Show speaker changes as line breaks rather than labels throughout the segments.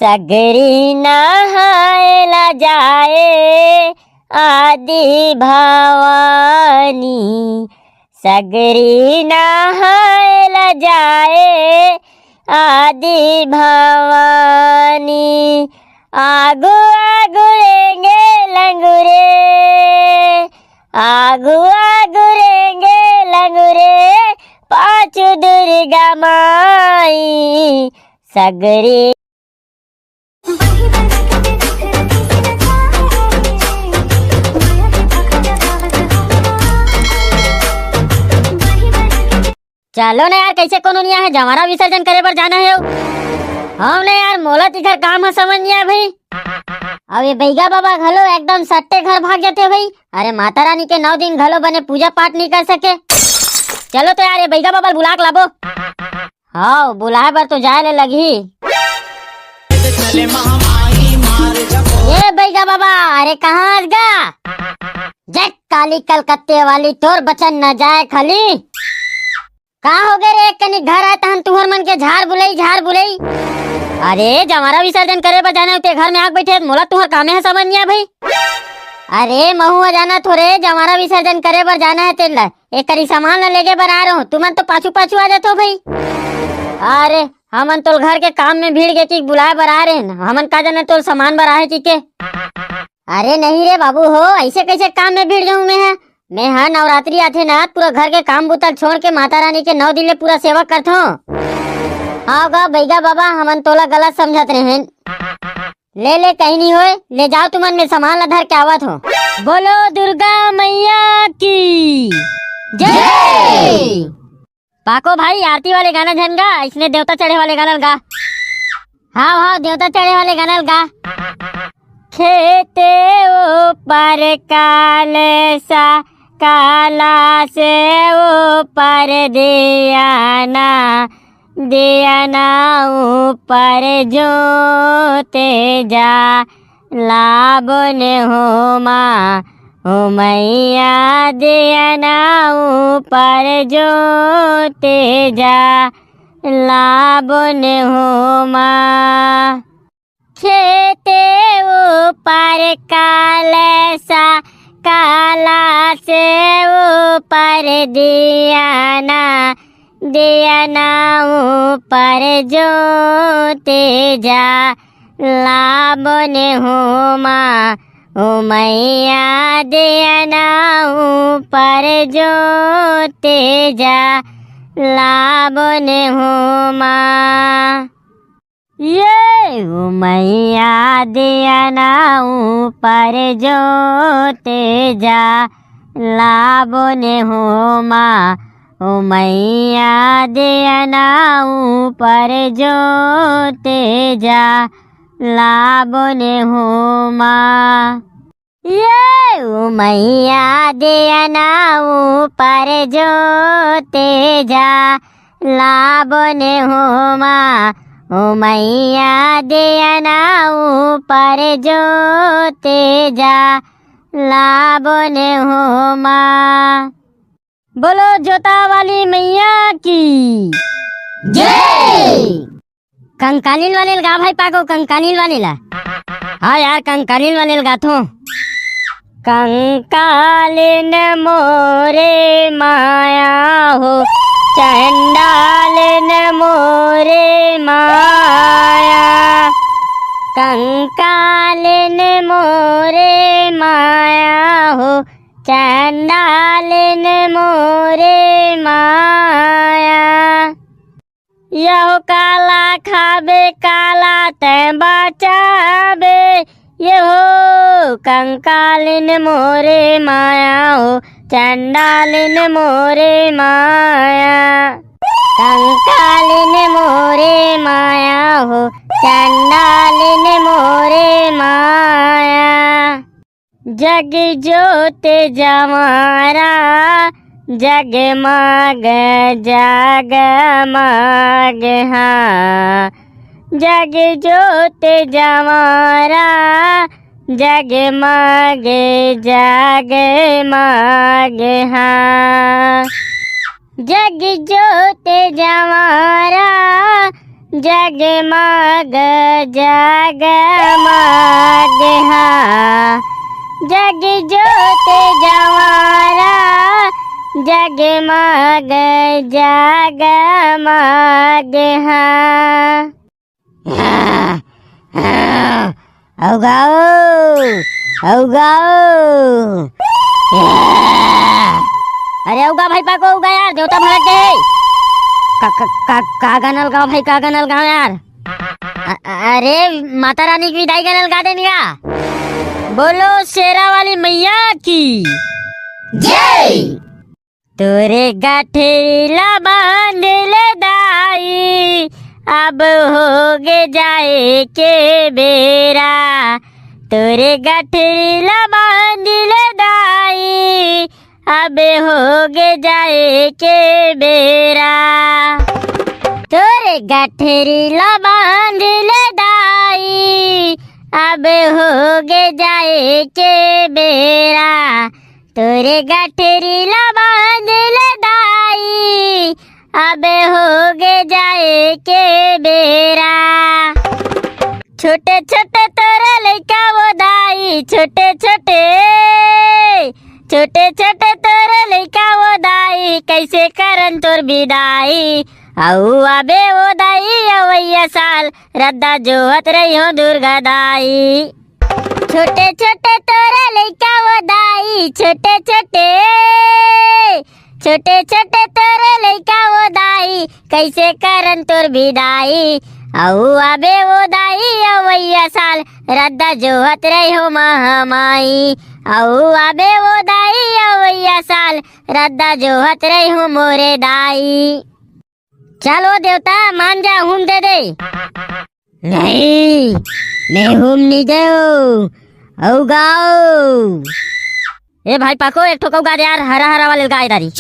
सगरी नहायला जाए आदि भवानी, सगरी नहायला जाए आदि भवानी। आगू आगू रेंगे लंगूरे, आगू आगू रेंगे लंगूरे, पाँचू दुर्गा माई सगरी। चलो ना यार, कैसे कोनो नहीं है, जवारा विसर्जन करे पर जाना है। हमने यार मोला तिखर काम है, समझ नहीं आया भाई। अब ये बैगा बाबा घलो एकदम सट्टे घर भाग जाते भाई। अरे माता रानी के 9 दिन घलो बने पूजा पाठ नहीं कर सके। चलो तो यार ये बैगा बाबा बुला के लाबो। हाँ बुलाए बर तो जाए ले लगी। ये बैगा बाबा, अरे कहाँ गा जट काली कलकत्ते वाली, तोर बचन न जाए खाली। कहाँ हो गए रे, कनी घर आए तहन तुहर मन के झाड़ बुलई। अरे जवारा विसर्जन करे पर जाना ते घर में आग बैठे, मोला तुहर कामे है, समझ नहीं आ भाई। अरे महुआ जाना थोड़े, जवारा विसर्जन करे पर जाना है तेल। एक करी सामान न लेके बर आ रहा हूँ, तुमन तो पाछू पाछू आ जाते हो भाई। अरे हमन तो घर के काम में भीड़ गए कि बुलाए बर आ रहे हैं, हमन का जाने तो सामान बर आए के। अरे नहीं रे बाबू हो, ऐसे कैसे काम में भीड़ जाऊँ मैं हाँ नवरात्रि आथे ना, पूरा घर के काम बुतल छोड़ के माता रानी के 9 दिन ले पूरा सेवा करत हूँ। हाँ गा बैगा बाबा, हमन तोला गलत समझत रहे। ले कहीं नहीं होए, ले जाओ तुमन में सामान ला धर के आवत हो। बोलो दुर्गा मैया की जय। पाको भाई आरती वाले गाना झन गा, इसने देवता चढ़े वाले गाना गा। हाँ देवता चढ़े वाले गाना गा। खेते ऊपर काल सा, काला से ऊपर दियाना, दियाना ऊपर जोते जा, लाबन हो माँ हो मैया, दियाना ऊपर जोते जा, लाबन हो माँ। खेते ऊपर काल सा, काला से ऊपर दियाना, दियाना ऊपर जोते जा, लाबन हो माँ हो मैया, दियाना ऊपर जोते जा, लाबन हो माँ। ये हो मैया दियाना ऊपर जोते जा, लाबन हो माँ हो मैया, दियाना ऊपर जोते जा, लाबन हो माँ। ये हो मैया दियाना ऊपर जोते जा, लाबन हो माँ हो मैया, दियाना ऊपर जोते जा, लाबन हो माँ। बोलो जोता वाली मैया की जय। कंकालीन वाले गा भाई पाको, कंकालीन वाले ला। हाँ यार कंकालीन वाले गाथो। कंकालीन मोरे माया हो, चंडालिन मोरे माया, कंकालिन मोरे माया हो, चंडालिन मोरे माया। यहो काला खाबे काला ते बचाबे, यहो कंकालिन मोरे माया हो, चंडालिन मोरे माया, कंकालिन मोरे माया हो, चंडालिन मोरे माया। जग जोत जमारा, जगमग जगमग हाँ, जग जोत जमारा, जगमग जगमग हाँ, जग जोत जमारा, जगमग जगमग हाँ जग जोत जवारा जगमग जगमग हाँ औगाओ औगाओ अरे उगा भाई पाको उगा यार देवता भड़क गए का गानल गाओ भाई का गानल गाओ यार अरे माता रानी की विदाई गानल गा देनिया बोलो शेरा वाली मैया की जय तोरे गठरीला बांध ले दाई अब होगे जाए के बेरा तोरे गठरीला बांध ले दाई अब होगे जाए के बेरा तोरे गठरीला बांध ले दाई अब होगे जाए के बेरा तोरे गठरीला बांध ले दाई अब होगे जाए के बेरा छोटे छोटे तोरे लइका वो दाई छोटे छोटे तोरे लइका वो दाई कैसे करन तोर विदाई आऊ आबे वो दाई अवैया साल रद्दा जोहत रही हो दुर्गा दाई छोटे छोटे तोरे लइका वो दाई छोटे छोटे तोरे लइका वो दाई कैसे करन तोर विदाई आऊ आबे वो दाई अवैया साल रद्दा जोहत रही हो महामाई आऊ आबे वो दाई अवैया साल रद्दा जोहत रही हो मोरे दाई चलो देवता मान जा हुम दे दे नहीं मैं हुम नहीं दे औ गाओ ए भाई पाको एक ठोका गा दे यार हरा हरा वाले गाय दारी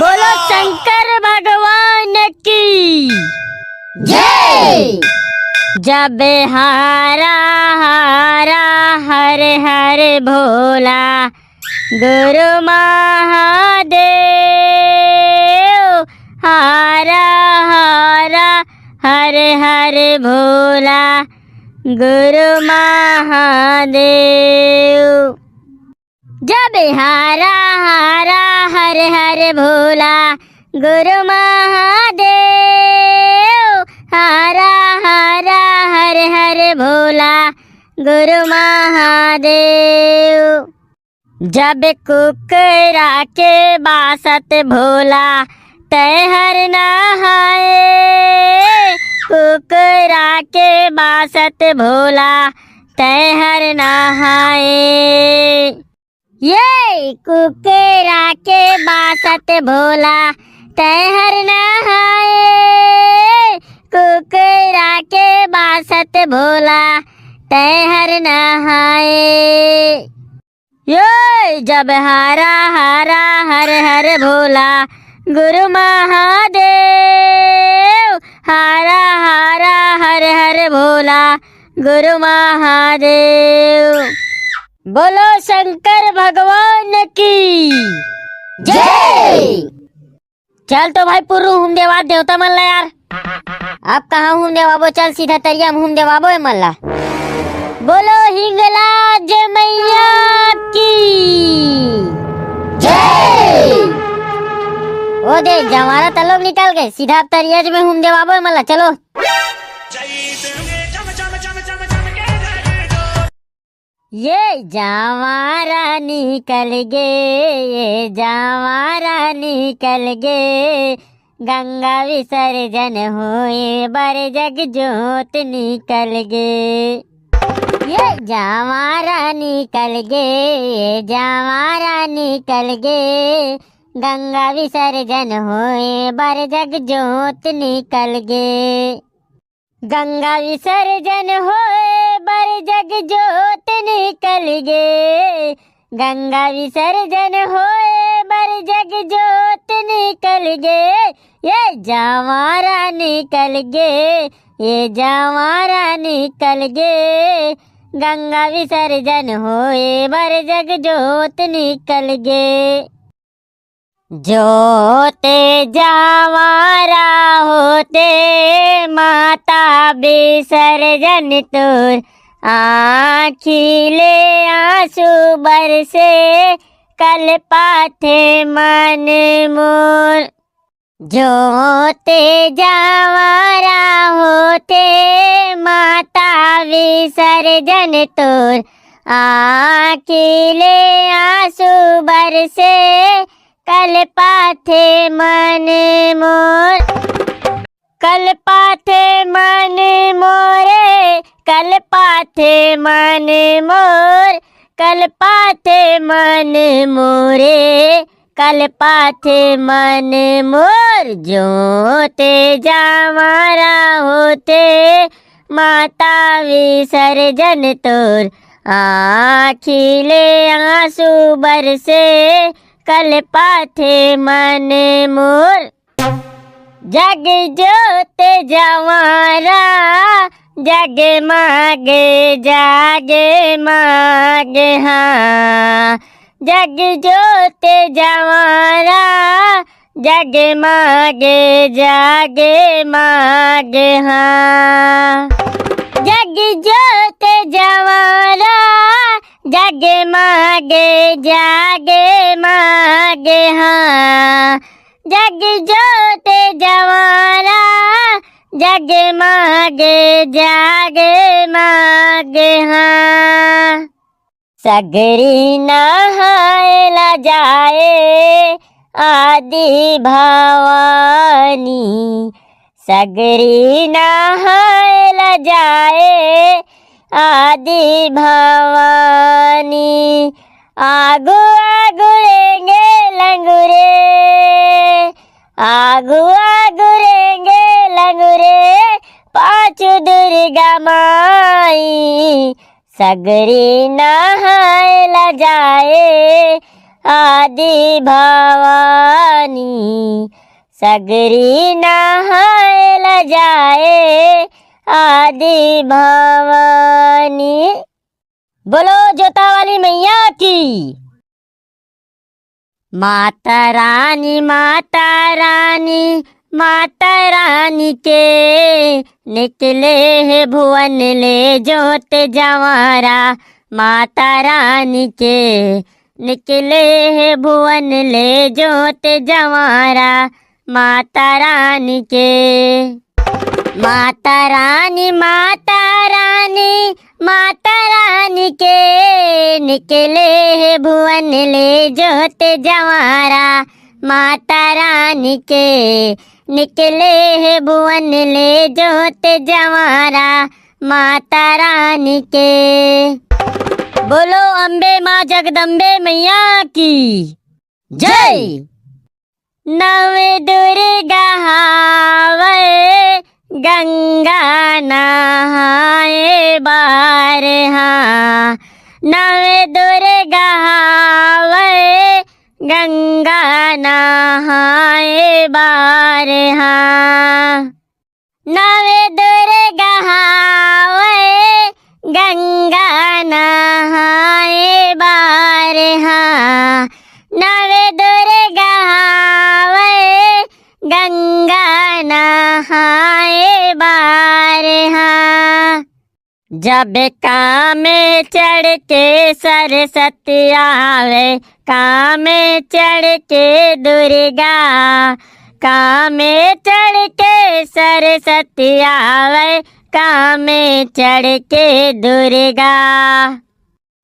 बोलो शंकर भगवान की जय जब हारा हारा हरे हरे भोला गुरु महादेव हारा हारा हरे हरे भोला गुरु महादेव जब हारा हारा हरे हरे भोला गुरु महादेव हारा हारा हरे हरे भोला गुरु महादेव जब कुकरा के बासत भोला तहर नहाए कुकरा के बासत भोला तहर नहाए ये कुकरा के बासत भोला तहर नहाए कुकरा के बासत भोला तहर नहाए ये जब हारा हारा हर हर भोला गुरु महादेव हारा हारा हर हर भोला गुरु महादेव बोलो शंकर भगवान की जय चल तो भाई पुरु हुम देवा देवता मल्ला यार अब कहाँ हुम देवाबो चल सीधा तरिया में हुम देवाबो है मल्ला बोलो हिंगलाज मैया की जय ओ दे जवारा तलोग निकल गए सीधा अब तरियाज में हुम देवाबो है मल्ला चलो ये जवारा निकल गे गंगा विसर्जन हुए बर जग जोत निकल गे ये जवारा निकल गे गंगा विसर्जन हुए बर जग जोत निकल गे गंगा विसर्जन होए बर जग जोत निकल गे गंगा विसर्जन होए बर जग जोत निकल गे ये जवारा निकल गे गंगा विसर्जन होए बर जग जोत निकल गे। जोते जावारा होते माता विसर्जन तोर आखिले आंसू बरसे कल पाथे मन मोर। जोते जावारा होते माता विसर्जन तोर आखिले आंसू बरसे कल पाथे मन मोर। कल पाथे मन मोरे कल पाथे मन मोर। कल पाथे मन मोरे कल पाथे मन मोर। जोते जावारा होते माता विसर्जन तोर आखिले आंसू बरसे कल पाथे मन मोर। जग जोत जवारा जग मागे जागे मागे हाँ। जग जोत जवारा जग मागे जागे मागे हाँ। जग जोत जवारा जग मागे जागे मागे हाँ। जग जोत जवारा जग मागे जागे मागे हाँ। सगरी नहायला जाए आदि भवानी। सगरी नहायला जाए आदि भवानी। आगू आगू रेंगे लंगूरे आगू आगू रेंगे लंगूरे पाँचू दुर्गा माई। सगरी नहायला जाए आदि भवानी। सगरी नहायला जाए आदि भवानी। बोलो जोता वाली मैया की। माता रानी माता रानी माता रानी के निकले है भुवन ले जोत जवारा। माता रानी के निकले है भुवन ले जोत जवारा। माता रानी के माता रानी माता रानी माता रानी के निकले है भुवन ले जोत जवारा। माता रानी के निकले है भुवन ले जोत जवारा। माता रानी के। बोलो अम्बे माँ जगदम्बे मैया की जय। नव दुर्गा हावे गंगा नहाए बार हाँ। नव दुर्गा हावे गंगा नहाए बार हाँ। नव दुर्गा हावे गंगा नहाए बार हाँ। नव दुर्गा हावे गंगा नहाए बार हाँ। जब काम चढ़ के सरस्वती आवे काम चढ़ के दुर्गा। काम चढ़ के सरस्वती आवे काम चढ़ के दुर्गा।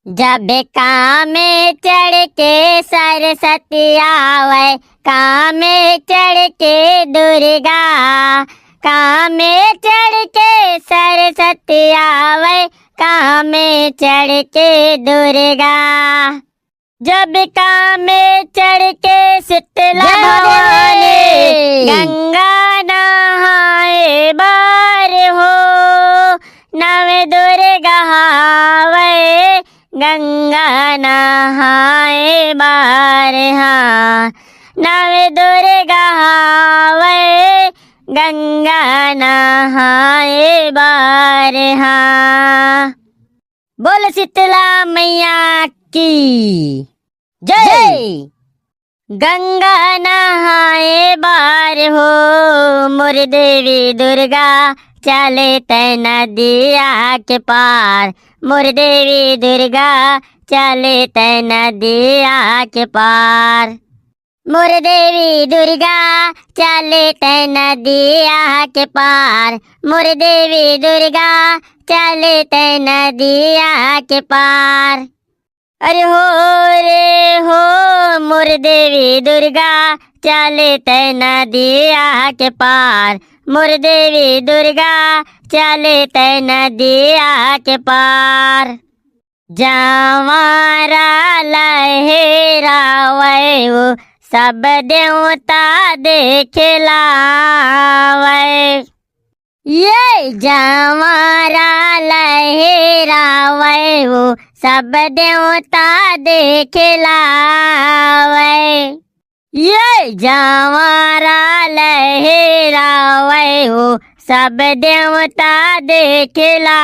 जब काम चढ़ के सरस्वती आवे काम चढ़ के दुर्गा। काम चढ़ के सरस्वती आवे काम चढ़ के दुर्गा। जब काम चढ़ के शीतला भवानी गंगा नहाए बार हो। नव दुर्गा हावे गंगा नहाए बार हाँ। नव दुर्गा हावे गंगा नहाए बार हाँ। बोल शीतला मैया की जय। गंगा नहाए बार हो मोर देवी दुर्गा चले तै नदिया के पार। मोर देवी दुर्गा चले तै नदिया के पार। मोर देवी दुर्गा चले तै नदिया के पार। मोर देवी दुर्गा चले तै नदिया के पार। अरे हो रे हो मोर देवी दुर्गा चले तै नदिया के पार। मोर देवी दुर्गा चले तै नदिया के पार। जवारा लहरावे वो सब देवता देखलावे। ये जवारा लहरावे वो सब देवता देखलावे। ये जवारा लहरावे वो सब देवता देखलावे।